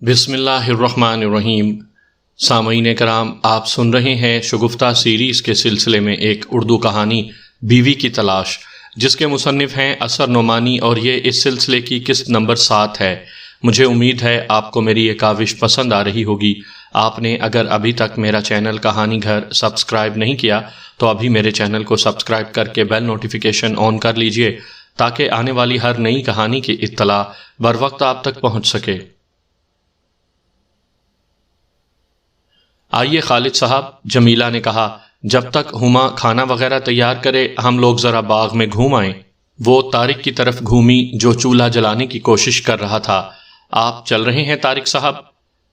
بسم اللہ الرحمن الرحیم۔ سامعین کرام، آپ سن رہے ہیں شگفتہ سیریز کے سلسلے میں ایک اردو کہانی بیوی کی تلاش، جس کے مصنف ہیں اثر نعمانی، اور یہ اس سلسلے کی قسط نمبر 7 ہے۔ مجھے امید ہے آپ کو میری یہ کاوش پسند آ رہی ہوگی۔ آپ نے اگر ابھی تک میرا چینل کہانی گھر سبسکرائب نہیں کیا تو ابھی میرے چینل کو سبسکرائب کر کے بیل نوٹیفیکیشن آن کر لیجئے تاکہ آنے والی ہر نئی کہانی کی اطلاع بروقت آپ تک پہنچ سکے۔ آئیے خالد صاحب، جمیلہ نے کہا، جب تک ہما کھانا وغیرہ تیار کرے ہم لوگ ذرا باغ میں گھوم آئیں۔ وہ طارق کی طرف گھومی جو چولہا جلانے کی کوشش کر رہا تھا۔ آپ چل رہے ہیں طارق صاحب؟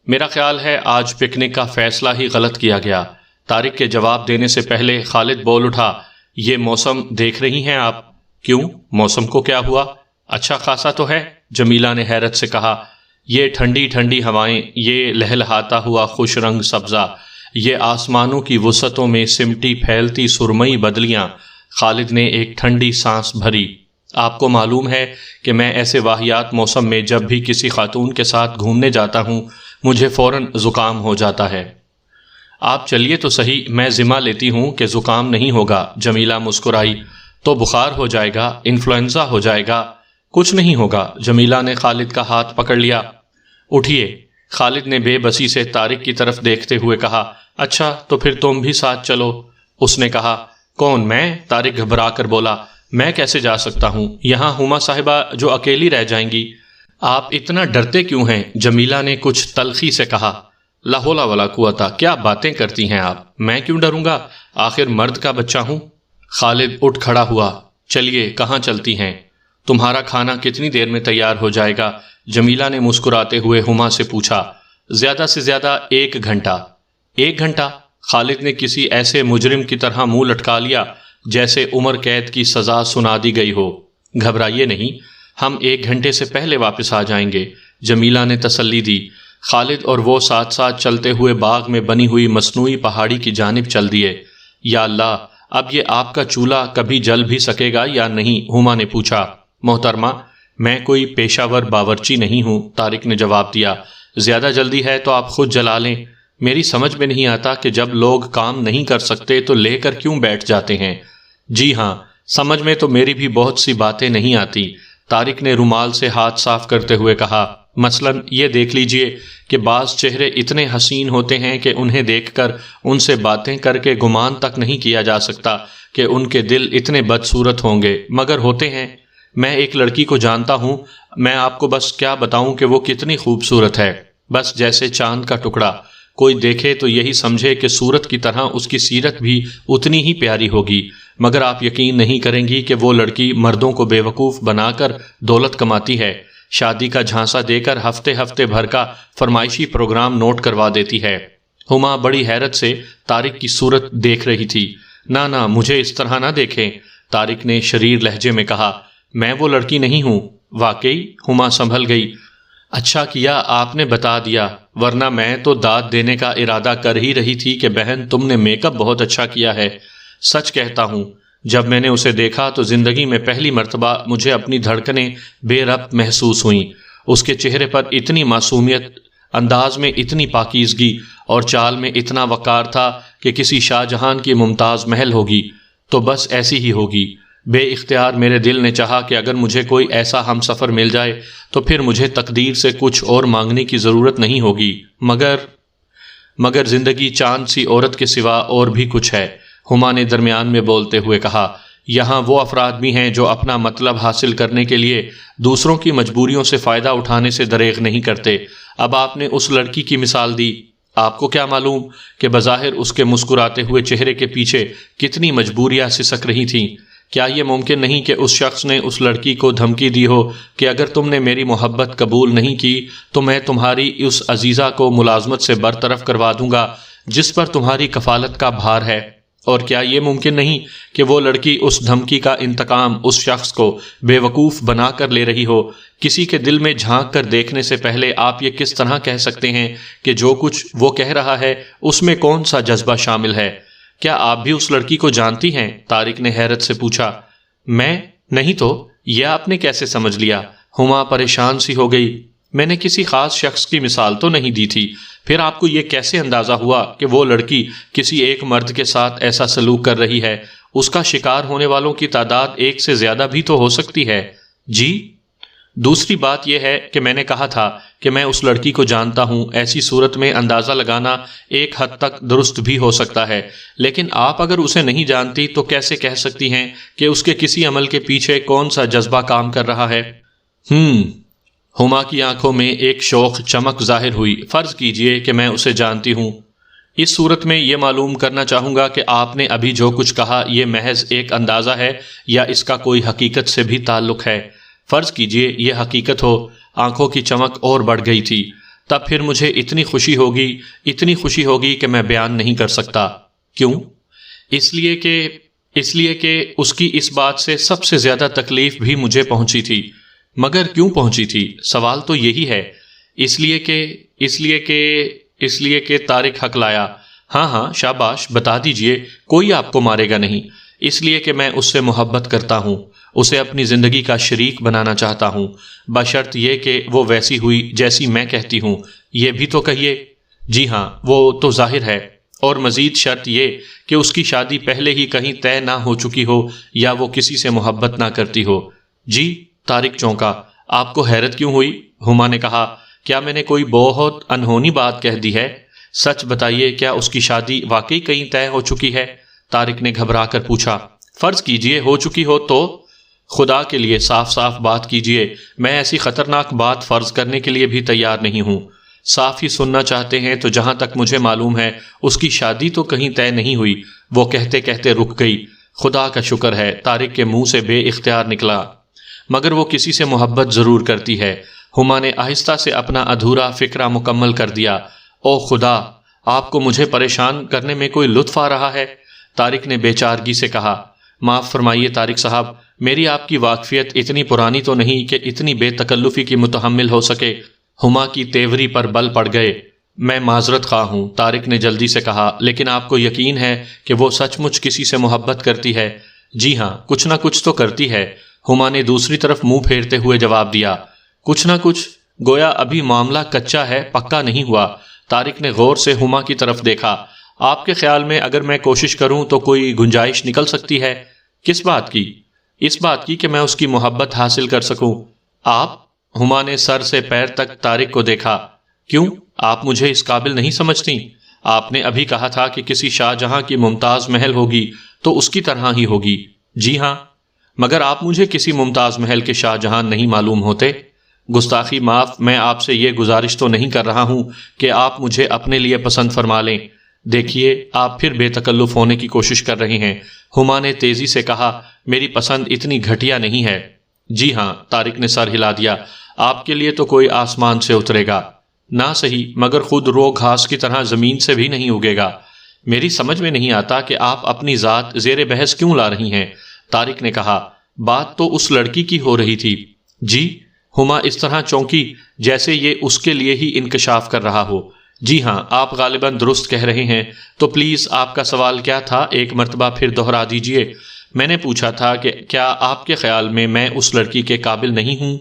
میرا خیال ہے آج پکنک کا فیصلہ ہی غلط کیا گیا۔ طارق کے جواب دینے سے پہلے خالد بول اٹھا، یہ موسم دیکھ رہی ہیں آپ؟ کیوں، موسم کو کیا ہوا؟ اچھا خاصا تو ہے، جمیلہ نے حیرت سے کہا۔ یہ ٹھنڈی ٹھنڈی ہوائیں، یہ لہلہاتا ہوا خوش رنگ سبزہ، یہ آسمانوں کی وسعتوں میں سمٹی پھیلتی سرمئی بدلیاں۔ خالد نے ایک ٹھنڈی سانس بھری۔ آپ کو معلوم ہے کہ میں ایسے واہیات موسم میں جب بھی کسی خاتون کے ساتھ گھومنے جاتا ہوں مجھے فوراً زکام ہو جاتا ہے۔ آپ چلیے تو صحیح، میں ذمہ لیتی ہوں کہ زکام نہیں ہوگا، جمیلہ مسکرائی۔ تو بخار ہو جائے گا، انفلوئنزا ہو جائے گا۔ کچھ نہیں ہوگا، جمیلہ نے خالد کا ہاتھ پکڑ لیا۔ اٹھیے، خالد نے بے بسی سے طارق کی طرف دیکھتے ہوئے کہا۔ اچھا تو پھر تم بھی ساتھ چلو، اس نے کہا۔ کون، میں؟ طارق گھبرا کر بولا۔ میں کیسے جا سکتا ہوں؟ یہاں ہما صاحبہ جو اکیلی رہ جائیں گی۔ آپ اتنا ڈرتے کیوں ہیں؟ جمیلہ نے کچھ تلخی سے کہا۔ لا حول ولا قوت، کیا باتیں کرتی ہیں آپ؟ میں کیوں ڈروں گا؟ آخر مرد کا بچہ ہوں۔ خالد اٹھ کھڑا ہوا۔ چلیے، کہاں چلتی ہیں؟ تمہارا کھانا کتنی دیر میں تیار ہو جائے گا؟ جمیلہ نے مسکراتے ہوئے ہما سے پوچھا۔ زیادہ سے زیادہ 1 گھنٹہ۔ 1 گھنٹہ؟ خالد نے کسی ایسے مجرم کی طرح منہ لٹکا لیا جیسے عمر قید کی سزا سنا دی گئی ہو۔ گھبرائیے نہیں، ہم 1 گھنٹے سے پہلے واپس آ جائیں گے، جمیلہ نے تسلی دی۔ خالد اور وہ ساتھ ساتھ چلتے ہوئے باغ میں بنی ہوئی مصنوعی پہاڑی کی جانب چل دیے۔ یا اللہ، اب یہ آپ کا چولہا کبھی جل بھی سکے گا یا نہیں؟ ہما نے پوچھا۔ محترمہ، میں کوئی پیشہ ور باورچی نہیں ہوں، طارق نے جواب دیا۔ زیادہ جلدی ہے تو آپ خود جلا لیں۔ میری سمجھ میں نہیں آتا کہ جب لوگ کام نہیں کر سکتے تو لے کر کیوں بیٹھ جاتے ہیں۔ جی ہاں، سمجھ میں تو میری بھی بہت سی باتیں نہیں آتی، طارق نے رومال سے ہاتھ صاف کرتے ہوئے کہا۔ مثلاً یہ دیکھ لیجئے کہ بعض چہرے اتنے حسین ہوتے ہیں کہ انہیں دیکھ کر ان سے باتیں کر کے گمان تک نہیں کیا جا سکتا کہ ان کے دل اتنے بدصورت ہوں گے، مگر ہوتے ہیں۔ میں ایک لڑکی کو جانتا ہوں، میں آپ کو بس کیا بتاؤں کہ وہ کتنی خوبصورت ہے، بس جیسے چاند کا ٹکڑا۔ کوئی دیکھے تو یہی سمجھے کہ صورت کی طرح اس کی سیرت بھی اتنی ہی پیاری ہوگی، مگر آپ یقین نہیں کریں گی کہ وہ لڑکی مردوں کو بے وقوف بنا کر دولت کماتی ہے، شادی کا جھانسا دے کر ہفتے ہفتے بھر کا فرمائشی پروگرام نوٹ کروا دیتی ہے۔ ہما بڑی حیرت سے طارق کی صورت دیکھ رہی تھی۔ نہ مجھے اس طرح نہ دیکھیں، طارق نے شریر لہجے میں کہا۔ میں وہ لڑکی نہیں ہوں۔ واقعی؟ ہما سنبھل گئی۔ اچھا کیا آپ نے بتا دیا، ورنہ میں تو داد دینے کا ارادہ کر ہی رہی تھی کہ بہن تم نے میک اپ بہت اچھا کیا ہے۔ سچ کہتا ہوں، جب میں نے اسے دیکھا تو زندگی میں پہلی مرتبہ مجھے اپنی دھڑکنیں بے ربط محسوس ہوئیں۔ اس کے چہرے پر اتنی معصومیت، انداز میں اتنی پاکیزگی اور چال میں اتنا وقار تھا کہ کسی شاہ جہان کی ممتاز محل ہوگی تو بس ایسی ہی ہوگی۔ بے اختیار میرے دل نے چاہا کہ اگر مجھے کوئی ایسا ہم سفر مل جائے تو پھر مجھے تقدیر سے کچھ اور مانگنے کی ضرورت نہیں ہوگی، مگر زندگی چاند سی عورت کے سوا اور بھی کچھ ہے، ہما نے درمیان میں بولتے ہوئے کہا۔ یہاں وہ افراد بھی ہیں جو اپنا مطلب حاصل کرنے کے لیے دوسروں کی مجبوریوں سے فائدہ اٹھانے سے دریغ نہیں کرتے۔ اب آپ نے اس لڑکی کی مثال دی، آپ کو کیا معلوم کہ بظاہر اس کے مسکراتے ہوئے چہرے کے پیچھے کتنی مجبوریاں سسک رہی تھیں۔ کیا یہ ممکن نہیں کہ اس شخص نے اس لڑکی کو دھمکی دی ہو کہ اگر تم نے میری محبت قبول نہیں کی تو میں تمہاری اس عزیزہ کو ملازمت سے برطرف کروا دوں گا جس پر تمہاری کفالت کا بھار ہے؟ اور کیا یہ ممکن نہیں کہ وہ لڑکی اس دھمکی کا انتقام اس شخص کو بے وقوف بنا کر لے رہی ہو؟ کسی کے دل میں جھانک کر دیکھنے سے پہلے آپ یہ کس طرح کہہ سکتے ہیں کہ جو کچھ وہ کہہ رہا ہے اس میں کون سا جذبہ شامل ہے؟ کیا آپ بھی اس لڑکی کو جانتی ہیں؟ طارق نے حیرت سے پوچھا۔ میں نہیں تو یہ آپ نے کیسے سمجھ لیا؟ ہما پریشان سی ہو گئی۔ میں نے کسی خاص شخص کی مثال تو نہیں دی تھی. پھر آپ کو یہ کیسے اندازہ ہوا کہ وہ لڑکی کسی ایک مرد کے ساتھ ایسا سلوک کر رہی ہے؟ اس کا شکار ہونے والوں کی تعداد ایک سے زیادہ بھی تو ہو سکتی ہے. جی؟ دوسری بات یہ ہے کہ میں نے کہا تھا کہ میں اس لڑکی کو جانتا ہوں. ایسی صورت میں اندازہ لگانا ایک حد تک درست بھی ہو سکتا ہے، لیکن آپ اگر اسے نہیں جانتی تو کیسے کہہ سکتی ہیں کہ اس کے کسی عمل کے پیچھے کون سا جذبہ کام کر رہا ہے؟ ہما کی آنکھوں میں ایک شوق چمک ظاہر ہوئی. فرض کیجئے کہ میں اسے جانتی ہوں. اس صورت میں یہ معلوم کرنا چاہوں گا کہ آپ نے ابھی جو کچھ کہا یہ محض ایک اندازہ ہے یا اس کا کوئی حقیقت سے بھی تعلق ہے؟ فرض کیجئے یہ حقیقت ہو. آنکھوں کی چمک اور بڑھ گئی تھی. تب پھر مجھے اتنی خوشی ہوگی کہ میں بیان نہیں کر سکتا. کیوں؟ اس لیے کہ اس کی اس بات سے سب سے زیادہ تکلیف بھی مجھے پہنچی تھی. مگر کیوں پہنچی تھی؟ سوال تو یہی ہے. اس لیے کہ طارق حق لایا. ہاں شاباش، بتا دیجئے. کوئی آپ کو مارے گا نہیں. اس لیے کہ میں اس سے محبت کرتا ہوں، اسے اپنی زندگی کا شریک بنانا چاہتا ہوں، بشرط یہ کہ وہ ویسی ہوئی جیسی میں کہتی ہوں. یہ بھی تو کہیے. جی ہاں، وہ تو ظاہر ہے. اور مزید شرط یہ کہ اس کی شادی پہلے ہی کہیں طے نہ ہو چکی ہو یا وہ کسی سے محبت نہ کرتی ہو. جی؟ طارق چونکا. آپ کو حیرت کیوں ہوئی؟ ہما نے کہا. کیا میں نے کوئی بہت انہونی بات کہہ دی ہے؟ سچ بتائیے، کیا اس کی شادی واقعی کہیں طے ہو چکی ہے؟ طارق نے گھبرا کر پوچھا. فرض کیجئے ہو چکی ہو تو؟ خدا کے لیے صاف بات کیجئے. میں ایسی خطرناک بات فرض کرنے کے لیے بھی تیار نہیں ہوں. صاف ہی سننا چاہتے ہیں تو جہاں تک مجھے معلوم ہے اس کی شادی تو کہیں طے نہیں ہوئی. وہ کہتے کہتے رک گئی. خدا کا شکر ہے، طارق کے منہ سے بے اختیار نکلا. مگر وہ کسی سے محبت ضرور کرتی ہے. ہما نے آہستہ سے اپنا ادھورا فکرہ مکمل کر دیا. او خدا، آپ کو مجھے پریشان کرنے میں کوئی لطف آ رہا ہے؟ طارق نے بے چارگی سے کہا. معاف فرمائیے طارق صاحب، میری آپ کی واقفیت اتنی پرانی تو نہیں کہ اتنی بے تکلفی کی متحمل ہو سکے. ہما کی تیوری پر بل پڑ گئے. میں معذرت خواہ ہوں، طارق نے جلدی سے کہا، لیکن آپ کو یقین ہے کہ وہ سچ مچ کسی سے محبت کرتی ہے؟ جی ہاں، کچھ نہ کچھ تو کرتی ہے. ہما نے دوسری طرف منہ پھیرتے ہوئے جواب دیا. کچھ نہ کچھ؟ گویا ابھی معاملہ کچا ہے، پکا نہیں ہوا. طارق نے غور سے ہما کی طرف دیکھا. آپ کے خیال میں اگر میں کوشش کروں تو کوئی گنجائش نکل سکتی ہے؟ کس بات کی؟ اس بات کی کہ میں اس کی محبت حاصل کر سکوں. آپ؟ ہما نے سر سے پیر تک طارق کو دیکھا. کیوں؟ آپ مجھے اس قابل نہیں سمجھتی؟ آپ نے ابھی کہا تھا کہ کسی شاہ جہاں کی ممتاز محل ہوگی تو اس کی طرح ہی ہوگی. جی ہاں. مگر آپ مجھے کسی ممتاز محل کے شاہ جہاں نہیں معلوم ہوتے. گستاخی معاف، میں آپ سے یہ گزارش تو نہیں کر رہا ہوں کہ آپ مجھے اپنے لیے پسند فرما لیں. دیکھیے، آپ پھر بے تکلف ہونے کی کوشش کر رہے ہیں. ہما نے تیزی سے کہا. میری پسند اتنی گھٹیا نہیں ہے. جی ہاں، طارق نے سر ہلا دیا. آپ کے لیے تو کوئی آسمان سے اترے گا. نہ صحیح، مگر خود رو گھاس کی طرح زمین سے بھی نہیں اگے گا. میری سمجھ میں نہیں آتا کہ آپ اپنی ذات زیر بحث کیوں لا رہی ہیں. طارق نے کہا. بات تو اس لڑکی کی ہو رہی تھی. جی؟ ہما اس طرح چونکی جیسے یہ اس کے لیے ہی انکشاف کر رہا ہو. جی ہاں، آپ غالباً درست کہہ رہے ہیں. تو پلیز آپ کا سوال کیا تھا؟ ایک مرتبہ پھر دہرا دیجئے. میں نے پوچھا تھا کہ کیا آپ کے خیال میں اس لڑکی کے قابل نہیں ہوں؟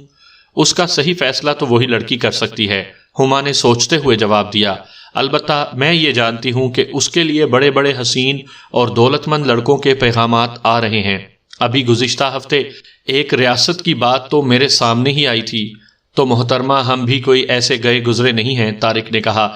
اس کا صحیح فیصلہ تو وہی لڑکی کر سکتی ہے. ہما نے سوچتے ہوئے جواب دیا. البتہ میں یہ جانتی ہوں کہ اس کے لیے بڑے بڑے حسین اور دولت مند لڑکوں کے پیغامات آ رہے ہیں. ابھی گزشتہ ہفتے ایک ریاست کی بات تو میرے سامنے ہی آئی تھی. تو محترمہ، ہم بھی کوئی ایسے گئے گزرے نہیں ہیں. طارق نے کہا.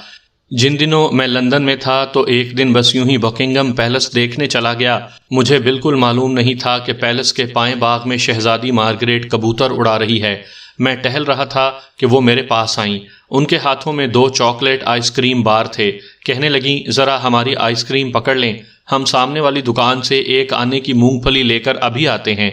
جن دنوں میں لندن میں تھا تو ایک دن بس یوں ہی بکنگم پیلس دیکھنے چلا گیا. مجھے بالکل معلوم نہیں تھا کہ پیلس کے پائیں باغ میں شہزادی مارگریٹ کبوتر اڑا رہی ہے. میں ٹہل رہا تھا کہ وہ میرے پاس آئیں. ان کے ہاتھوں میں 2 چاکلیٹ آئس کریم بار تھے. کہنے لگیں، ذرا ہماری آئس کریم پکڑ لیں، ہم سامنے والی دکان سے 1 آنے کی مونگ پھلی لے کر ابھی آتے ہیں.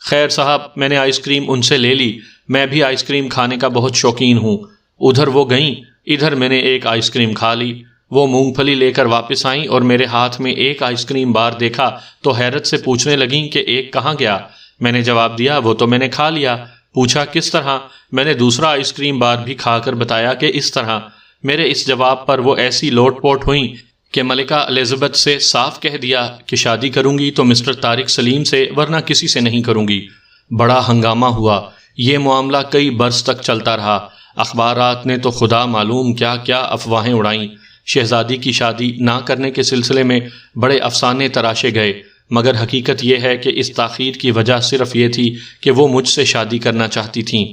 خیر صاحب، میں نے آئس کریم ان سے لے لی. میں بھی آئس کریم کھانے کا بہت شوقین ہوں. ادھر وہ گئیں، ادھر میں نے 1 آئس کریم کھا لی. وہ مونگ پھلی لے کر واپس آئیں اور میرے ہاتھ میں 1 آئس کریم بار دیکھا تو حیرت سے پوچھنے لگیں کہ 1 کہاں گیا. میں نے جواب دیا، وہ تو میں نے کھا لیا. پوچھا کس طرح؟ میں نے دوسرا آئس کریم بار بھی کھا کر بتایا کہ اس طرح. میرے اس جواب پر وہ ایسی لوٹ پوٹ ہوئیں کہ ملکہ الزبتھ سے صاف کہہ دیا کہ شادی کروں گی تو مسٹر طارق سلیم سے، ورنہ کسی سے نہیں کروں گی. بڑا ہنگامہ ہوا. یہ معاملہ کئی برس تک چلتا رہا. اخبارات نے تو خدا معلوم کیا کیا افواہیں اڑائیں۔ شہزادی کی شادی نہ کرنے کے سلسلے میں بڑے افسانے تراشے گئے، مگر حقیقت یہ ہے کہ اس تاخیر کی وجہ صرف یہ تھی کہ وہ مجھ سے شادی کرنا چاہتی تھیں۔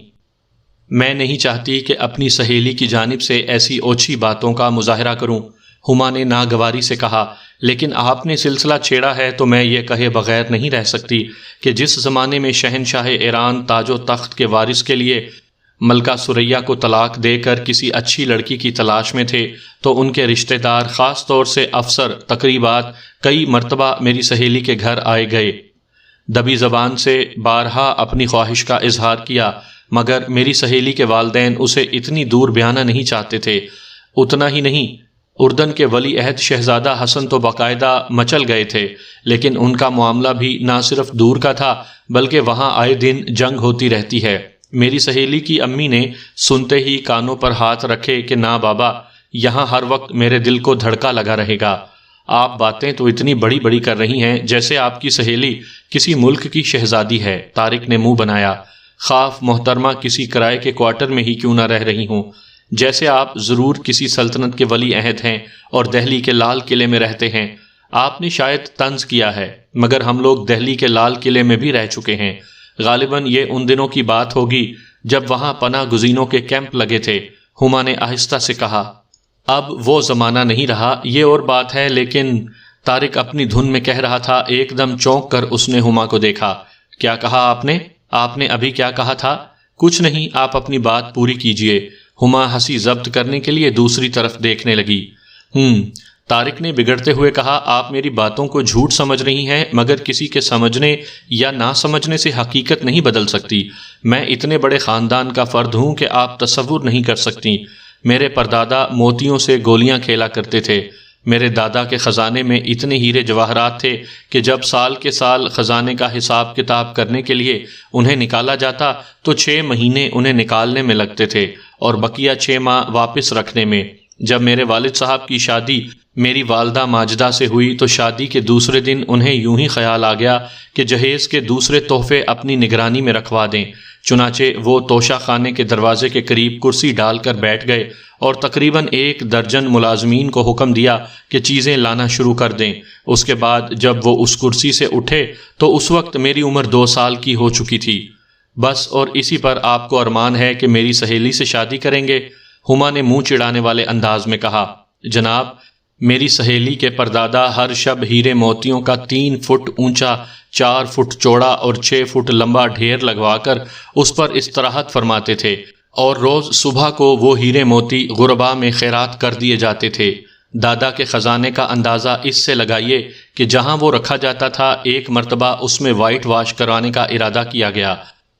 میں نہیں چاہتی کہ اپنی سہیلی کی جانب سے ایسی اوچھی باتوں کا مظاہرہ کروں، ہما نے ناگواری سے کہا، لیکن آپ نے سلسلہ چھیڑا ہے تو میں یہ کہے بغیر نہیں رہ سکتی کہ جس زمانے میں شہنشاہ ایران تاج و تخت کے وارث کے لیے ملکہ ثریا کو طلاق دے کر کسی اچھی لڑکی کی تلاش میں تھے تو ان کے رشتہ دار خاص طور سے افسر تقریبات کئی مرتبہ میری سہیلی کے گھر آئے گئے۔ دبی زبان سے بارہا اپنی خواہش کا اظہار کیا، مگر میری سہیلی کے والدین اسے اتنی دور بیانا نہیں چاہتے تھے۔ اتنا ہی نہیں، اردن کے ولی عہد شہزادہ حسن تو باقاعدہ مچل گئے تھے، لیکن ان کا معاملہ بھی نہ صرف دور کا تھا بلکہ وہاں آئے دن جنگ ہوتی رہتی ہے۔ میری سہیلی کی امی نے سنتے ہی کانوں پر ہاتھ رکھے کہ نا بابا، یہاں ہر وقت میرے دل کو دھڑکا لگا رہے گا۔ آپ باتیں تو اتنی بڑی بڑی کر رہی ہیں جیسے آپ کی سہیلی کسی ملک کی شہزادی ہے۔ طارق نے منہ بنایا، خواہ محترمہ کسی کرائے کے کوارٹر میں ہی کیوں نہ رہ رہی ہوں، جیسے آپ ضرور کسی سلطنت کے ولی عہد ہیں اور دہلی کے لال قلعے میں رہتے ہیں۔ آپ نے شاید طنز کیا ہے، مگر ہم لوگ دہلی کے لال قلعے میں بھی رہ چکے ہیں۔ غالباً یہ ان دنوں کی بات ہوگی جب وہاں پناہ گزینوں کے کیمپ لگے تھے، ہما نے آہستہ سے کہا۔ اب وہ زمانہ نہیں رہا، یہ اور بات ہے، لیکن طارق اپنی دھن میں کہہ رہا تھا۔ ایک دم چونک کر اس نے ہما کو دیکھا۔ کیا کہا آپ نے؟ آپ نے ابھی کیا کہا تھا؟ کچھ نہیں، آپ اپنی بات پوری کیجئے۔ ہما ہنسی ضبط کرنے کے لیے دوسری طرف دیکھنے لگی۔ طارق نے بگڑتے ہوئے کہا، آپ میری باتوں کو جھوٹ سمجھ رہی ہیں، مگر کسی کے سمجھنے یا نہ سمجھنے سے حقیقت نہیں بدل سکتی۔ میں اتنے بڑے خاندان کا فرد ہوں کہ آپ تصور نہیں کر سکتی۔ میرے پردادا موتیوں سے گولیاں کھیلا کرتے تھے۔ میرے دادا کے خزانے میں اتنے ہیرے جواہرات تھے کہ جب سال کے سال خزانے کا حساب کتاب کرنے کے لیے انہیں نکالا جاتا تو 6 مہینے انہیں نکالنے میں لگتے تھے اور بقیہ 6 ماہ واپس رکھنے میں۔ جب میرے والد صاحب کی شادی میری والدہ ماجدہ سے ہوئی تو شادی کے دوسرے دن انہیں یوں ہی خیال آ گیا کہ جہیز کے دوسرے تحفے اپنی نگرانی میں رکھوا دیں۔ چنانچہ وہ توشہ خانے کے دروازے کے قریب کرسی ڈال کر بیٹھ گئے اور تقریباً 1 درجن ملازمین کو حکم دیا کہ چیزیں لانا شروع کر دیں۔ اس کے بعد جب وہ اس کرسی سے اٹھے تو اس وقت میری عمر 2 سال کی ہو چکی تھی۔ بس اور اسی پر آپ کو ارمان ہے کہ میری سہیلی سے شادی کریں گے؟ ہما نے منہ چڑھانے والے انداز میں کہا۔ جناب، میری سہیلی کے پردادا ہر شب ہیرے موتیوں کا 3 فٹ اونچا، 4 فٹ چوڑا اور 6 فٹ لمبا ڈھیر لگوا کر اس پر استراحت فرماتے تھے، اور روز صبح کو وہ ہیرے موتی غربا میں خیرات کر دیے جاتے تھے۔ دادا کے خزانے کا اندازہ اس سے لگائیے کہ جہاں وہ رکھا جاتا تھا ایک مرتبہ اس میں وائٹ واش کروانے کا ارادہ کیا گیا۔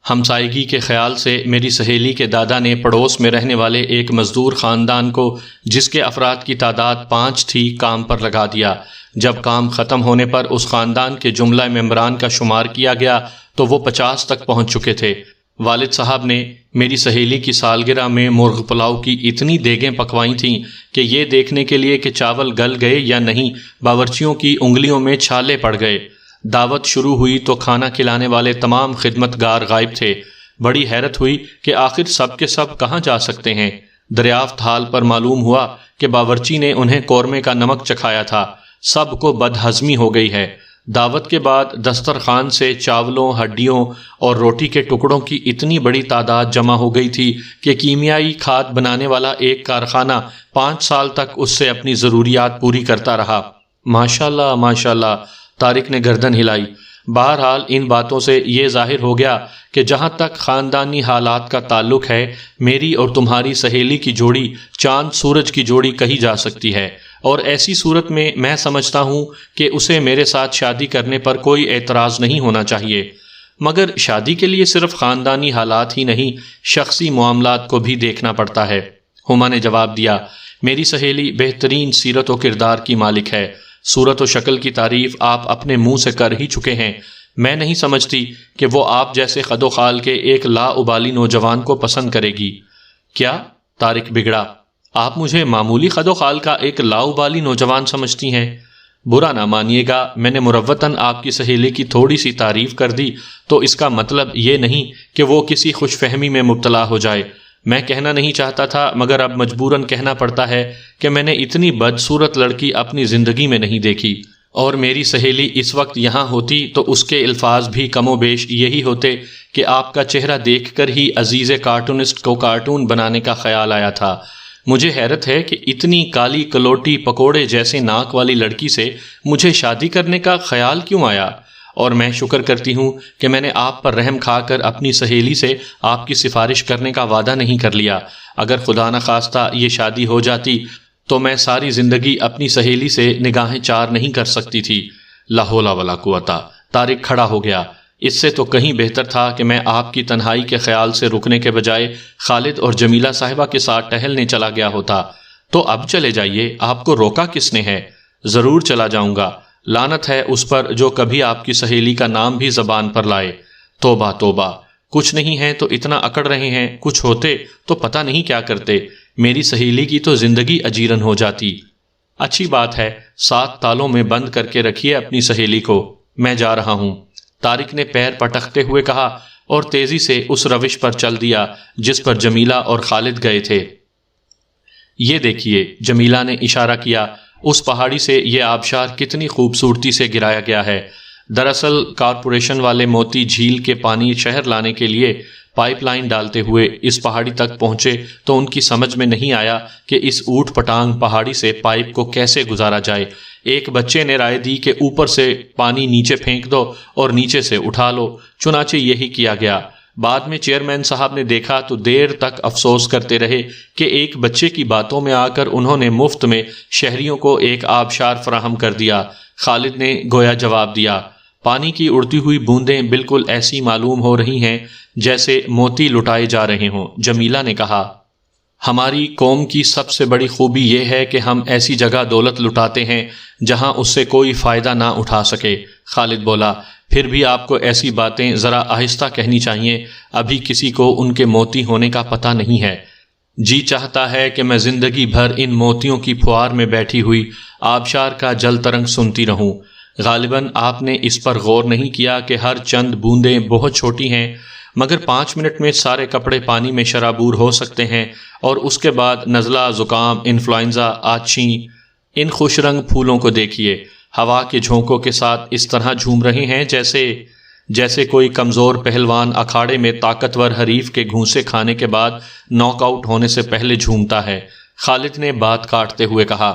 ہمسائیگی کے خیال سے میری سہیلی کے دادا نے پڑوس میں رہنے والے ایک مزدور خاندان کو، جس کے افراد کی تعداد 5 تھی، کام پر لگا دیا۔ جب کام ختم ہونے پر اس خاندان کے جملہ ممبران کا شمار کیا گیا تو وہ 50 تک پہنچ چکے تھے۔ والد صاحب نے میری سہیلی کی سالگرہ میں مرغ پلاؤ کی اتنی دیگیں پکوائی تھیں کہ یہ دیکھنے کے لیے کہ چاول گل گئے یا نہیں باورچیوں کی انگلیوں میں چھالے پڑ گئے۔ دعوت شروع ہوئی تو کھانا کھلانے والے تمام خدمتگار غائب تھے۔ بڑی حیرت ہوئی کہ آخر سب کے سب کہاں جا سکتے ہیں۔ دریافت حال پر معلوم ہوا کہ باورچی نے انہیں قورمے کا نمک چکھایا تھا۔ سب کو بدہضمی ہو گئی ہے۔ دعوت کے بعد دسترخوان سے چاولوں، ہڈیوں اور روٹی کے ٹکڑوں کی اتنی بڑی تعداد جمع ہو گئی تھی کہ کیمیائی کھاد بنانے والا ایک کارخانہ 5 سال تک اس سے اپنی ضروریات پوری کرتا رہا۔ ماشاءاللہ ماشاءاللہ، طارق نے گردن ہلائی۔ بہرحال ان باتوں سے یہ ظاہر ہو گیا کہ جہاں تک خاندانی حالات کا تعلق ہے، میری اور تمہاری سہیلی کی جوڑی چاند سورج کی جوڑی کہی جا سکتی ہے، اور ایسی صورت میں سمجھتا ہوں کہ اسے میرے ساتھ شادی کرنے پر کوئی اعتراض نہیں ہونا چاہیے۔ مگر شادی کے لیے صرف خاندانی حالات ہی نہیں، شخصی معاملات کو بھی دیکھنا پڑتا ہے۔ ہما نے جواب دیا، میری سہیلی بہترین سیرت و کردار کی مالک ہے۔ صورت و شکل کی تعریف آپ اپنے منہ سے کر ہی چکے ہیں۔ میں نہیں سمجھتی کہ وہ آپ جیسے خد و خال کے ایک لا ابالی نوجوان کو پسند کرے گی۔ کیا؟ طارق بگڑا۔ آپ مجھے معمولی خد و خال کا ایک لا ابالی نوجوان سمجھتی ہیں؟ برا نہ مانیے گا، میں نے مروتاً آپ کی سہیلی کی تھوڑی سی تعریف کر دی تو اس کا مطلب یہ نہیں کہ وہ کسی خوش فہمی میں مبتلا ہو جائے۔ میں کہنا نہیں چاہتا تھا مگر اب مجبوراً کہنا پڑتا ہے کہ میں نے اتنی بدصورت لڑکی اپنی زندگی میں نہیں دیکھی، اور میری سہیلی اس وقت یہاں ہوتی تو اس کے الفاظ بھی کم و بیش یہی ہوتے کہ آپ کا چہرہ دیکھ کر ہی عزیز کارٹونسٹ کو کارٹون بنانے کا خیال آیا تھا۔ مجھے حیرت ہے کہ اتنی کالی کلوٹی پکوڑے جیسے ناک والی لڑکی سے مجھے شادی کرنے کا خیال کیوں آیا، اور میں شکر کرتی ہوں کہ میں نے آپ پر رحم کھا کر اپنی سہیلی سے آپ کی سفارش کرنے کا وعدہ نہیں کر لیا۔ اگر خدا نخواستہ یہ شادی ہو جاتی تو میں ساری زندگی اپنی سہیلی سے نگاہیں چار نہیں کر سکتی تھی۔ لا حول ولا قوت۔ طارق کھڑا ہو گیا۔ اس سے تو کہیں بہتر تھا کہ میں آپ کی تنہائی کے خیال سے رکنے کے بجائے خالد اور جمیلہ صاحبہ کے ساتھ ٹہلنے چلا گیا ہوتا۔ تو اب چلے جائیے، آپ کو روکا کس نے ہے؟ ضرور چلا جاؤں گا، لعنت ہے اس پر جو کبھی آپ کی سہیلی کا نام بھی زبان پر لائے۔ توبہ توبہ، کچھ نہیں ہے تو اتنا اکڑ رہے ہیں، کچھ ہوتے تو پتہ نہیں کیا کرتے، میری سہیلی کی تو زندگی اجیرن ہو جاتی۔ اچھی بات ہے، 7 تالوں میں بند کر کے رکھیے اپنی سہیلی کو، میں جا رہا ہوں، طارق نے پیر پٹکتے ہوئے کہا اور تیزی سے اس روش پر چل دیا جس پر جمیلہ اور خالد گئے تھے۔ یہ دیکھیے، جمیلہ نے اشارہ کیا، اس پہاڑی سے یہ آبشار کتنی خوبصورتی سے گرایا گیا ہے۔ دراصل کارپوریشن والے موتی جھیل کے پانی شہر لانے کے لیے پائپ لائن ڈالتے ہوئے اس پہاڑی تک پہنچے تو ان کی سمجھ میں نہیں آیا کہ اس اوٹ پٹانگ پہاڑی سے پائپ کو کیسے گزارا جائے۔ ایک بچے نے رائے دی کہ اوپر سے پانی نیچے پھینک دو اور نیچے سے اٹھا لو، چنانچہ یہی کیا گیا۔ بعد میں چیئرمین صاحب نے دیکھا تو دیر تک افسوس کرتے رہے کہ ایک بچے کی باتوں میں آ کر انہوں نے مفت میں شہریوں کو ایک آبشار فراہم کر دیا۔ خالد نے گویا جواب دیا، پانی کی اڑتی ہوئی بوندیں بالکل ایسی معلوم ہو رہی ہیں جیسے موتی لٹائے جا رہے ہوں۔ جمیلہ نے کہا، ہماری قوم کی سب سے بڑی خوبی یہ ہے کہ ہم ایسی جگہ دولت لٹاتے ہیں جہاں اس سے کوئی فائدہ نہ اٹھا سکے۔ خالد بولا، پھر بھی آپ کو ایسی باتیں ذرا آہستہ کہنی چاہیے، ابھی کسی کو ان کے موتی ہونے کا پتہ نہیں ہے۔ جی چاہتا ہے کہ میں زندگی بھر ان موتیوں کی پھوار میں بیٹھی ہوئی آبشار کا جل ترنگ سنتی رہوں۔ غالباً آپ نے اس پر غور نہیں کیا کہ ہر چند بوندیں بہت چھوٹی ہیں، مگر 5 منٹ میں سارے کپڑے پانی میں شرابور ہو سکتے ہیں، اور اس کے بعد نزلہ، زکام، انفلوئنزا، آچھی۔ ان خوش رنگ پھولوں کو دیکھیے، ہوا کے جھونکوں کے ساتھ اس طرح جھوم رہے ہیں جیسے کوئی کمزور پہلوان اکھاڑے میں طاقتور حریف کے گھونسے کھانے کے بعد ناک آؤٹ ہونے سے پہلے جھومتا ہے۔ خالد نے بات کاٹتے ہوئے کہا،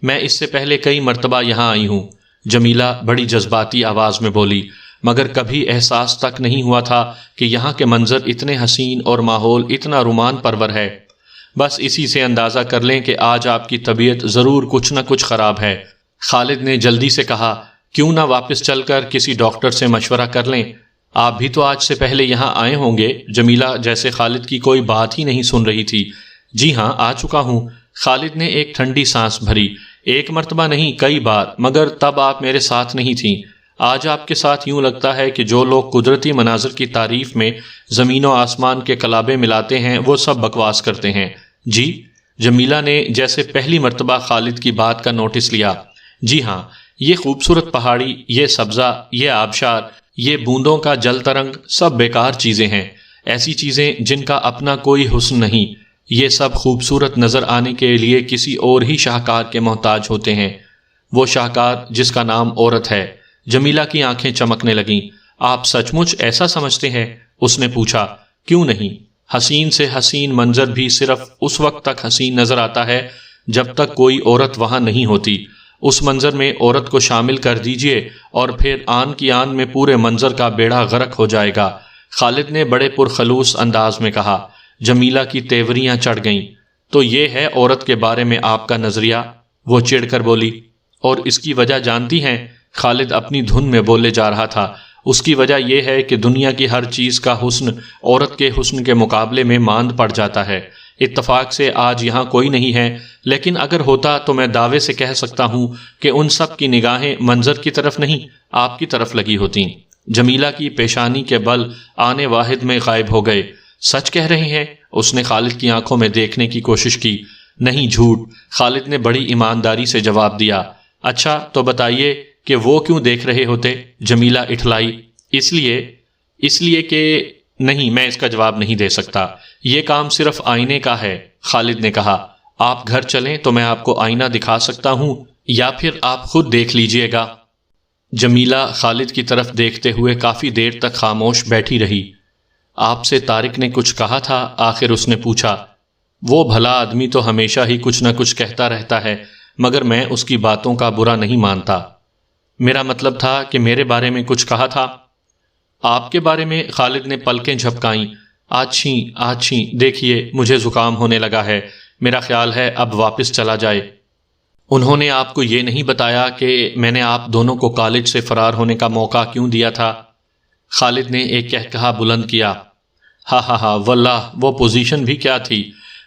میں اس سے پہلے کئی مرتبہ یہاں آئی ہوں۔ جمیلہ بڑی جذباتی آواز میں بولی، مگر کبھی احساس تک نہیں ہوا تھا کہ یہاں کے منظر اتنے حسین اور ماحول اتنا رومان پرور ہے۔ بس اسی سے اندازہ کر لیں کہ آج آپ کی طبیعت ضرور کچھ نہ کچھ خراب ہے۔ خالد نے جلدی سے کہا، کیوں نہ واپس چل کر کسی ڈاکٹر سے مشورہ کر لیں؟ آپ بھی تو آج سے پہلے یہاں آئے ہوں گے۔ جمیلہ جیسے خالد کی کوئی بات ہی نہیں سن رہی تھی۔ جی ہاں، آ چکا ہوں۔ خالد نے ایک ٹھنڈی سانس بھری، ایک مرتبہ نہیں، کئی بار، مگر تب آپ میرے ساتھ نہیں تھیں۔ آج آپ کے ساتھ یوں لگتا ہے کہ جو لوگ قدرتی مناظر کی تعریف میں زمین و آسمان کے کلابے ملاتے ہیں وہ سب بکواس کرتے ہیں۔ جی؟ جمیلہ نے جیسے پہلی مرتبہ خالد کی بات کا نوٹس لیا۔ جی ہاں، یہ خوبصورت پہاڑی، یہ سبزہ، یہ آبشار، یہ بوندوں کا جل ترنگ، سب بیکار چیزیں ہیں، ایسی چیزیں جن کا اپنا کوئی حسن نہیں۔ یہ سب خوبصورت نظر آنے کے لیے کسی اور ہی شاہکار کے محتاج ہوتے ہیں، وہ شاہکار جس کا نام عورت ہے۔ جمیلہ کی آنکھیں چمکنے لگیں۔ آپ سچ مچ ایسا سمجھتے ہیں؟ اس نے پوچھا۔ کیوں نہیں؟ حسین سے حسین منظر بھی صرف اس وقت تک حسین نظر آتا ہے جب تک کوئی عورت وہاں نہیں ہوتی۔ اس منظر میں عورت کو شامل کر دیجئے اور پھر آن کی آن میں پورے منظر کا بیڑا غرق ہو جائے گا۔ خالد نے بڑے پرخلوص انداز میں کہا۔ جمیلہ کی تیوریاں چڑھ گئیں۔ تو یہ ہے عورت کے بارے میں آپ کا نظریہ؟ وہ چڑھ کر بولی۔ اور اس کی وجہ جانتی ہیں؟ خالد اپنی دھن میں بولے جا رہا تھا۔ اس کی وجہ یہ ہے کہ دنیا کی ہر چیز کا حسن عورت کے حسن کے مقابلے میں ماند پڑ جاتا ہے۔ اتفاق سے آج یہاں کوئی نہیں ہے، لیکن اگر ہوتا تو میں دعوے سے کہہ سکتا ہوں کہ ان سب کی نگاہیں منظر کی طرف نہیں، آپ کی طرف لگی ہوتیں۔ جمیلہ کی پیشانی کے بل آنے واحد میں غائب ہو گئے۔ سچ کہہ رہے ہیں؟ اس نے خالد کی آنکھوں میں دیکھنے کی کوشش کی۔ نہیں، جھوٹ، خالد نے بڑی ایمانداری سے جواب دیا۔ اچھا تو بتائیے کہ وہ کیوں دیکھ رہے ہوتے؟ جمیلہ اٹھلائی۔ اس لیے کہ نہیں، میں اس کا جواب نہیں دے سکتا، یہ کام صرف آئینے کا ہے۔ خالد نے کہا، آپ گھر چلیں تو میں آپ کو آئینہ دکھا سکتا ہوں یا پھر آپ خود دیکھ لیجئے گا۔ جمیلہ خالد کی طرف دیکھتے ہوئے کافی دیر تک خاموش بیٹھی رہی۔ آپ سے طارق نے کچھ کہا تھا؟ آخر اس نے پوچھا۔ وہ بھلا آدمی تو ہمیشہ ہی کچھ نہ کچھ کہتا رہتا ہے، مگر میں اس کی باتوں کا برا نہیں مانتا۔ میرا مطلب تھا کہ میرے بارے میں کچھ کہا تھا؟ آپ کے بارے میں؟ خالد نے پلکیں جھپکائیں۔ آچھیں دیکھیے مجھے زکام ہونے لگا ہے، میرا خیال ہے اب واپس چلا جائے۔ انہوں نے آپ کو یہ نہیں بتایا کہ میں نے آپ دونوں کو کالج سے فرار ہونے کا موقع کیوں دیا تھا؟ خالد نے ایک کہا بلند کیا۔ ہاں واللہ وہ پوزیشن بھی کیا تھی،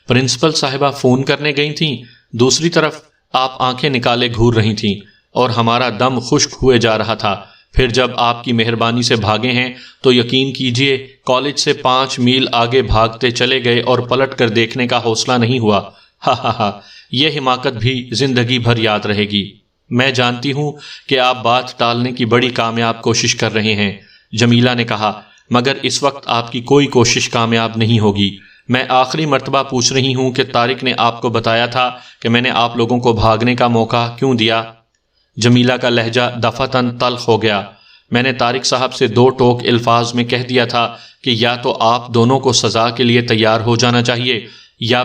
پرنسپل صاحبہ فون کرنے گئی تھیں، دوسری طرف آپ آنکھیں نکالے گھور رہی تھیں اور ہمارا دم خشک ہوئے جا رہا تھا۔ پھر جب آپ کی مہربانی سے بھاگے ہیں تو یقین کیجئے کالج سے 5 میل آگے بھاگتے چلے گئے اور پلٹ کر دیکھنے کا حوصلہ نہیں ہوا۔ ہاں یہ حماقت بھی زندگی بھر یاد رہے گی۔ میں جانتی ہوں کہ آپ بات ٹالنے کی بڑی کامیاب کوشش کر رہے ہیں، جمیلہ نے کہا، مگر اس وقت آپ کی کوئی کوشش کامیاب نہیں ہوگی۔ میں آخری مرتبہ پوچھ رہی ہوں کہ طارق نے آپ کو بتایا تھا کہ میں نے آپ لوگوں کو بھاگنے کا موقع کیوں دیا؟ جمیلہ کا لہجہ دفعتاً تلخ ہو گیا۔ میں نے طارق صاحب سے 2 ٹوک الفاظ میں کہہ دیا تھا کہ یا تو آپ دونوں کو سزا کے لیے تیار ہو جانا چاہیے یا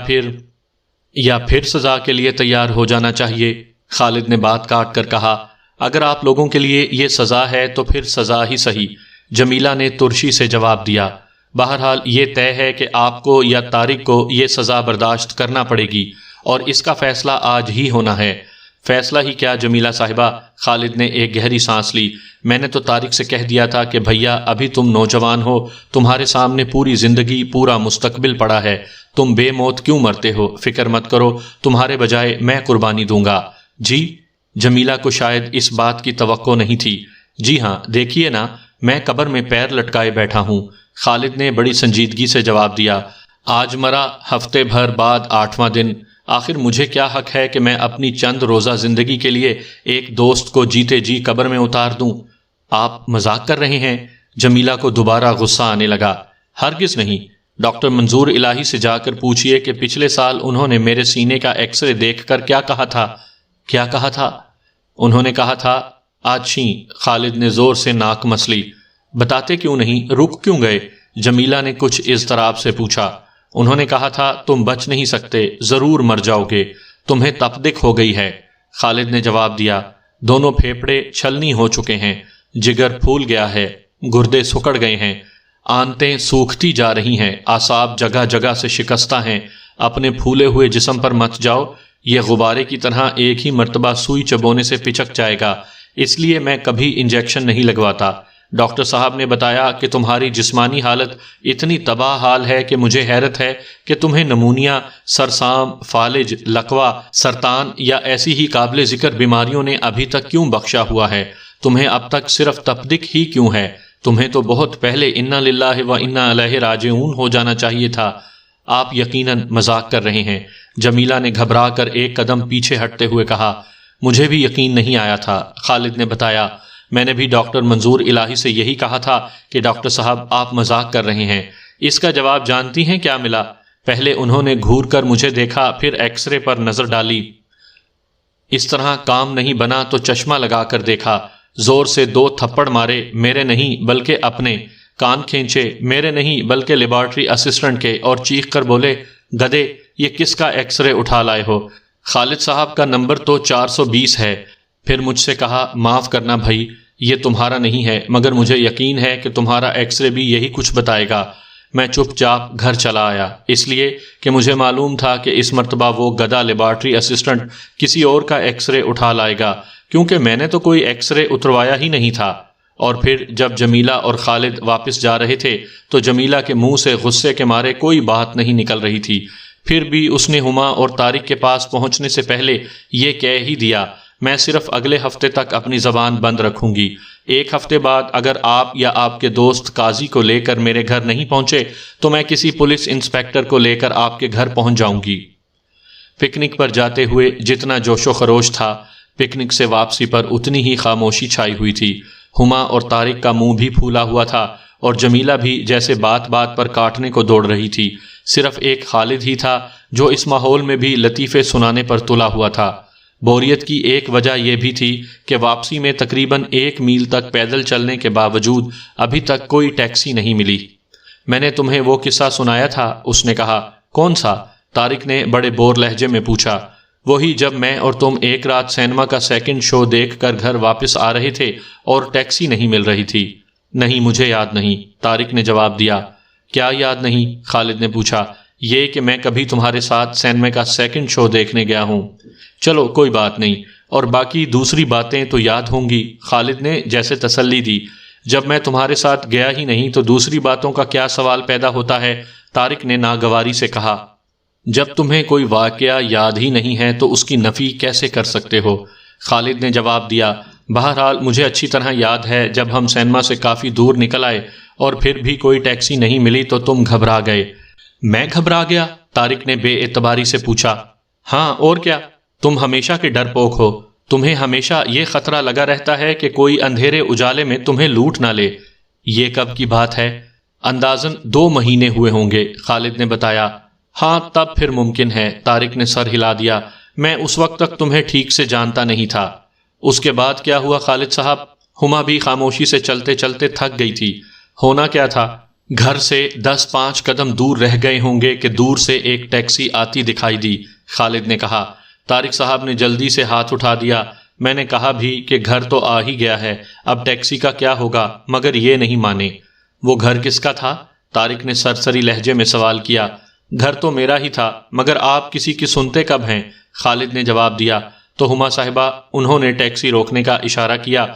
پھر سزا کے لیے تیار ہو جانا چاہیے۔ خالد نے بات کاٹ کر کہا، اگر آپ لوگوں کے لیے یہ سزا ہے تو پھر سزا ہی صحیح۔ جمیلہ نے ترشی سے جواب دیا، بہرحال یہ طے ہے کہ آپ کو یا طارق کو یہ سزا برداشت کرنا پڑے گی اور اس کا فیصلہ آج ہی ہونا ہے۔ فیصلہ ہی کیا جمیلہ صاحبہ؟ خالد نے ایک گہری سانس لی۔ میں نے تو طارق سے کہہ دیا تھا کہ بھیا ابھی تم نوجوان ہو، تمہارے سامنے پوری زندگی پورا مستقبل پڑا ہے، تم بے موت کیوں مرتے ہو؟ فکر مت کرو، تمہارے بجائے میں قربانی دوں گا۔ جی؟ جمیلہ کو شاید اس بات کی توقع نہیں تھی۔ جی ہاں، دیکھیے نا، میں قبر میں پیر لٹکائے بیٹھا ہوں۔ خالد نے بڑی سنجیدگی سے جواب دیا، آج مرا، ہفتے بھر بعد 8واں دن۔ آخر مجھے کیا حق ہے کہ میں اپنی چند روزہ زندگی کے لیے ایک دوست کو جیتے جی قبر میں اتار دوں؟ آپ مذاق کر رہے ہیں؟ جمیلہ کو دوبارہ غصہ آنے لگا۔ ہرگز نہیں، ڈاکٹر منظور الہی سے جا کر پوچھئے کہ پچھلے سال انہوں نے میرے سینے کا ایکس رے دیکھ کر کیا کہا تھا؟ کیا کہا تھا؟ انہوں نے کہا تھا، آچھیں، خالد نے زور سے ناک مس لی۔ بتاتے کیوں نہیں، رک کیوں گئے؟ جمیلہ نے کچھ اضطراب سے پوچھا۔ انہوں نے کہا تھا تم بچ نہیں سکتے، ضرور مر جاؤ گے، تمہیں تپدق ہو گئی ہے۔ خالد نے جواب دیا، دونوں پھیپھڑے چھلنی ہو چکے ہیں، جگر پھول گیا ہے، گردے سکڑ گئے ہیں، آنتیں سوکھتی جا رہی ہیں، اعصاب جگہ جگہ سے شکستہ ہیں۔ اپنے پھولے ہوئے جسم پر مت جاؤ، یہ غبارے کی طرح ایک ہی مرتبہ سوئی چبونے سے پچک جائے گا، اس لیے میں کبھی انجیکشن نہیں لگواتا۔ ڈاکٹر صاحب نے بتایا کہ تمہاری جسمانی حالت اتنی تباہ حال ہے کہ مجھے حیرت ہے کہ تمہیں نمونیا، سرسام، فالج، لقوہ، سرطان یا ایسی ہی قابل ذکر بیماریوں نے ابھی تک کیوں بخشا ہوا ہے؟ تمہیں اب تک صرف تپدق ہی کیوں ہے؟ تمہیں تو بہت پہلے انا للہ و انا الیہ راجعون ہو جانا چاہیے تھا۔ آپ یقیناً مذاق کر رہے ہیں، جمیلہ نے گھبرا کر ایک قدم پیچھے ہٹتے ہوئے کہا۔ مجھے بھی یقین نہیں آیا تھا، خالد نے بتایا۔ میں نے بھی ڈاکٹر منظور الہی سے یہی کہا تھا کہ ڈاکٹر صاحب آپ مذاق کر رہے ہیں۔ اس کا جواب جانتی ہیں کیا ملا؟ پہلے انہوں نے گھور کر مجھے دیکھا، پھر ایکس رے پر نظر ڈالی، اس طرح کام نہیں بنا تو چشمہ لگا کر دیکھا، زور سے 2 تھپڑ مارے، میرے نہیں بلکہ اپنے، کان کھینچے، میرے نہیں بلکہ لیبارٹری اسسٹنٹ کے، اور چیخ کر بولے، گدے، یہ کس کا ایکس رے اٹھا لائے ہو؟ خالد صاحب کا نمبر تو 420 ہے۔ پھر مجھ سے کہا، معاف کرنا بھائی، یہ تمہارا نہیں ہے، مگر مجھے یقین ہے کہ تمہارا ایکس رے بھی یہی کچھ بتائے گا۔ میں چپ چاپ گھر چلا آیا، اس لیے کہ مجھے معلوم تھا کہ اس مرتبہ وہ گدھا لیبارٹری اسسٹنٹ کسی اور کا ایکس رے اٹھا لائے گا، کیونکہ میں نے تو کوئی ایکس رے اتروایا ہی نہیں تھا۔ اور پھر جب جمیلہ اور خالد واپس جا رہے تھے تو جمیلہ کے منہ سے غصے کے مارے کوئی بات نہیں نکل رہی تھی۔ پھر بھی اس نے ہما اور طارق کے پاس پہنچنے سے پہلے یہ کہہ ہی دیا، میں صرف اگلے ہفتے تک اپنی زبان بند رکھوں گی۔ 1 ہفتے بعد اگر آپ یا آپ کے دوست قاضی کو لے کر میرے گھر نہیں پہنچے تو میں کسی پولیس انسپیکٹر کو لے کر آپ کے گھر پہنچ جاؤں گی۔ پکنک پر جاتے ہوئے جتنا جوش و خروش تھا، پکنک سے واپسی پر اتنی ہی خاموشی چھائی ہوئی تھی۔ ہما اور طارق کا منہ بھی پھولا ہوا تھا اور جمیلہ بھی جیسے بات بات پر کاٹنے کو دوڑ رہی تھی۔ صرف ایک خالد ہی تھا جو اس ماحول میں بھی لطیفے سنانے پر تلا ہوا تھا۔ بوریت کی ایک وجہ یہ بھی تھی کہ واپسی میں تقریباً 1 میل تک پیدل چلنے کے باوجود ابھی تک کوئی ٹیکسی نہیں ملی۔ میں نے تمہیں وہ قصہ سنایا تھا، اس نے کہا۔ کون سا؟ طارق نے بڑے بور لہجے میں پوچھا۔ وہی جب میں اور تم ایک رات سینما کا سیکنڈ شو دیکھ کر گھر واپس آ رہے تھے اور ٹیکسی نہیں مل رہی تھی۔ نہیں، مجھے یاد نہیں، طارق نے جواب دیا۔ کیا یاد نہیں؟ خالد نے پوچھا۔ یہ کہ میں کبھی تمہارے ساتھ سینما کا سیکنڈ شو دیکھنے گیا ہوں۔ چلو کوئی بات نہیں، اور باقی دوسری باتیں تو یاد ہوں گی، خالد نے جیسے تسلی دی۔ جب میں تمہارے ساتھ گیا ہی نہیں تو دوسری باتوں کا کیا سوال پیدا ہوتا ہے؟ طارق نے ناگواری سے کہا۔ جب تمہیں کوئی واقعہ یاد ہی نہیں ہے تو اس کی نفی کیسے کر سکتے ہو؟ خالد نے جواب دیا۔ بہرحال مجھے اچھی طرح یاد ہے جب ہم سینما سے کافی دور نکل آئے اور پھر بھی کوئی ٹیکسی نہیں ملی تو تم گھبرا گئے۔ میں گھبرا گیا؟ طارق نے بے اعتباری سے پوچھا۔ ہاں اور کیا، تم ہمیشہ کے ڈرپوک ہو، تمہیں ہمیشہ یہ خطرہ لگا رہتا ہے کہ کوئی اندھیرے اجالے میں تمہیں لوٹ نہ لے۔ یہ کب کی بات ہے؟ اندازاً 2 مہینے ہوئے ہوں گے، خالد نے بتایا۔ ہاں تب پھر ممکن ہے، طارق نے سر ہلا دیا۔ میں اس وقت تک تمہیں ٹھیک سے جانتا نہیں تھا۔ اس کے بعد کیا ہوا خالد صاحب؟ ہما بھی خاموشی سے چلتے چلتے تھک گئی تھی۔ ہونا کیا تھا؟ گھر سے 10-5 قدم دور رہ گئے ہوں گے کہ دور سے ایک ٹیکسی آتی دکھائی دی، خالد نے کہا۔ طارق صاحب نے جلدی سے ہاتھ اٹھا دیا۔ میں نے کہا بھی کہ گھر تو آ ہی گیا ہے، اب ٹیکسی کا کیا ہوگا، مگر یہ نہیں مانے۔ وہ گھر کس کا تھا؟ طارق نے سرسری لہجے میں سوال کیا۔ گھر تو میرا ہی تھا، مگر آپ کسی کی سنتے کب ہیں؟ خالد نے جواب دیا۔ تو ہما صاحبہ، انہوں نے ٹیکسی روکنے کا اشارہ کیا۔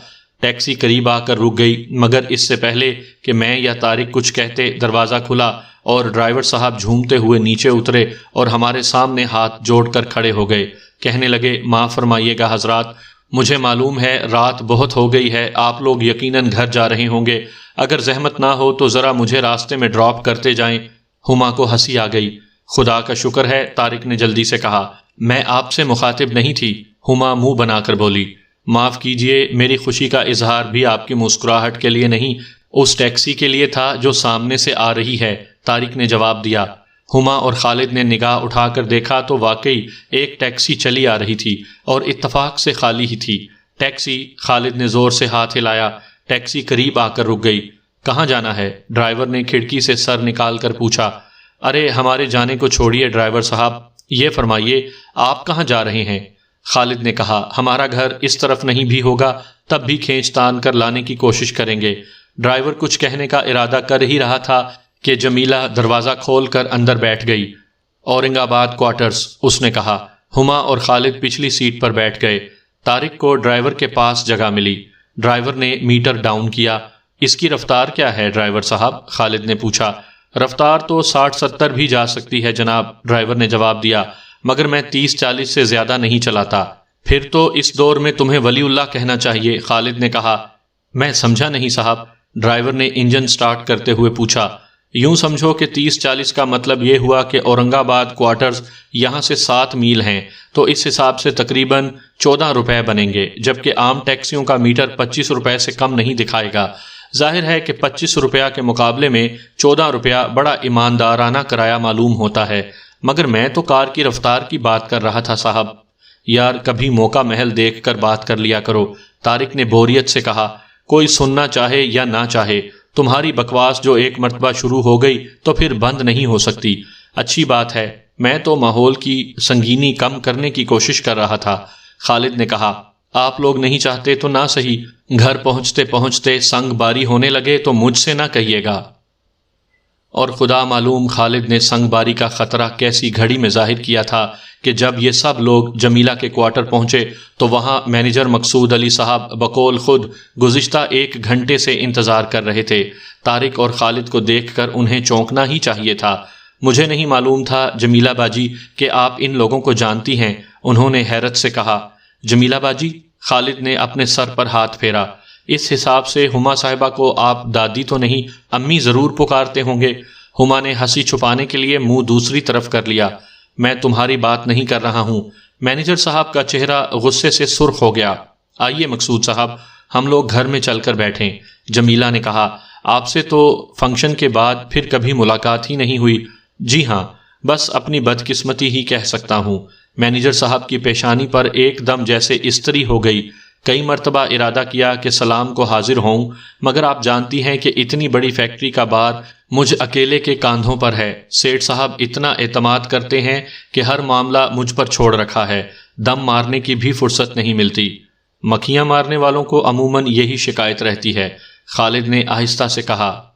ٹیکسی قریب آ کر رک گئی، مگر اس سے پہلے کہ میں یا طارق کچھ کہتے دروازہ کھلا اور ڈرائیور صاحب جھومتے ہوئے نیچے اترے اور ہمارے سامنے ہاتھ جوڑ کر کھڑے ہو گئے۔ کہنے لگے، معاف فرمائیے گا حضرات، مجھے معلوم ہے رات بہت ہو گئی ہے، آپ لوگ یقیناً گھر جا رہے ہوں گے، اگر زحمت نہ ہو تو ذرا مجھے راستے میں ڈراپ کرتے جائیں۔ ہما کو ہنسی آ گئی۔ خدا کا شکر ہے، طارق نے جلدی سے کہا۔ میں آپ سے مخاطب نہیں تھی، ہما منہ بنا کر بولی۔ معاف کیجئے، میری خوشی کا اظہار بھی آپ کی مسکراہٹ کے لیے نہیں، اس ٹیکسی کے لیے تھا جو سامنے سے آ رہی ہے، طارق نے جواب دیا۔ ہما اور خالد نے نگاہ اٹھا کر دیکھا تو واقعی ایک ٹیکسی چلی آ رہی تھی اور اتفاق سے خالی ہی تھی۔ ٹیکسی، خالد نے زور سے ہاتھ ہلایا۔ ٹیکسی قریب آ کر رک گئی۔ کہاں جانا ہے؟ ڈرائیور نے کھڑکی سے سر نکال کر پوچھا۔ ارے ہمارے جانے کو چھوڑیے ڈرائیور صاحب، یہ فرمائیے آپ کہاں جا رہے ہیں؟ خالد نے کہا، ہمارا گھر اس طرف نہیں بھی ہوگا تب بھی کھینچ تان کر لانے کی کوشش کریں گے۔ ڈرائیور کچھ کہنے کا ارادہ کر ہی رہا تھا کہ جمیلہ دروازہ کھول کر اندر بیٹھ گئی۔ اورنگ آباد کوارٹرز، اس نے کہا۔ ہما اور خالد پچھلی سیٹ پر بیٹھ گئے۔ طارق کو ڈرائیور کے پاس جگہ ملی۔ ڈرائیور نے میٹر ڈاؤن کیا۔ اس کی رفتار کیا ہے ڈرائیور صاحب؟ خالد نے پوچھا۔ رفتار تو 60-70 بھی جا سکتی ہے جناب، ڈرائیور نے جواب دیا، مگر میں 30-40 سے زیادہ نہیں چلاتا۔ پھر تو اس دور میں تمہیں ولی اللہ کہنا چاہیے، خالد نے کہا۔ میں سمجھا نہیں صاحب، ڈرائیور نے انجن سٹارٹ کرتے ہوئے پوچھا۔ یوں سمجھو کہ 30-40 کا مطلب یہ ہوا کہ اورنگ آباد کوارٹرز یہاں سے 7 میل ہیں، تو اس حساب سے تقریباً 14 روپے بنیں گے، جبکہ عام ٹیکسیوں کا میٹر 25 روپے سے کم نہیں دکھائے گا۔ ظاہر ہے کہ 25 روپیہ کے مقابلے میں 14 روپیہ بڑا ایماندارانہ کرایہ معلوم ہوتا ہے، مگر میں تو کار کی رفتار کی بات کر رہا تھا صاحب۔ یار کبھی موقع محل دیکھ کر بات کر لیا کرو، طارق نے بوریت سے کہا۔ کوئی سننا چاہے یا نہ چاہے، تمہاری بکواس جو ایک مرتبہ شروع ہو گئی تو پھر بند نہیں ہو سکتی۔ اچھی بات ہے، میں تو ماحول کی سنگینی کم کرنے کی کوشش کر رہا تھا، خالد نے کہا۔ آپ لوگ نہیں چاہتے تو نہ سہی، گھر پہنچتے پہنچتے سنگ باری ہونے لگے تو مجھ سے نہ کہیے گا۔ اور خدا معلوم خالد نے سنگ باری کا خطرہ کیسی گھڑی میں ظاہر کیا تھا کہ جب یہ سب لوگ جمیلہ کے کوارٹر پہنچے تو وہاں مینیجر مقصود علی صاحب بقول خود گزشتہ 1 گھنٹے سے انتظار کر رہے تھے۔ طارق اور خالد کو دیکھ کر انہیں چونکنا ہی چاہیے تھا۔ مجھے نہیں معلوم تھا جمیلہ باجی کہ آپ ان لوگوں کو جانتی ہیں، انہوں نے حیرت سے کہا۔ جمیلہ باجی؟ خالد نے اپنے سر پر ہاتھ پھیرا۔ اس حساب سے ہما صاحبہ کو آپ دادی تو نہیں، امی ضرور پکارتے ہوں گے۔ ہما نے ہنسی چھپانے کے لیے منہ دوسری طرف کر لیا۔ میں تمہاری بات نہیں کر رہا ہوں۔ مینیجر صاحب کا چہرہ غصے سے سرخ ہو گیا۔ آئیے مقصود صاحب، ہم لوگ گھر میں چل کر بیٹھیں، جمیلہ نے کہا۔ آپ سے تو فنکشن کے بعد پھر کبھی ملاقات ہی نہیں ہوئی۔ جی ہاں، بس اپنی بدقسمتی ہی کہہ سکتا ہوں۔ مینیجر صاحب کی پیشانی پر ایک دم جیسے استری ہو گئی۔ کئی مرتبہ ارادہ کیا کہ سلام کو حاضر ہوں، مگر آپ جانتی ہیں کہ اتنی بڑی فیکٹری کا بار مجھ اکیلے کے کاندھوں پر ہے۔ سیٹھ صاحب اتنا اعتماد کرتے ہیں کہ ہر معاملہ مجھ پر چھوڑ رکھا ہے، دم مارنے کی بھی فرصت نہیں ملتی۔ مکھیاں مارنے والوں کو عموماً یہی شکایت رہتی ہے، خالد نے آہستہ سے کہا۔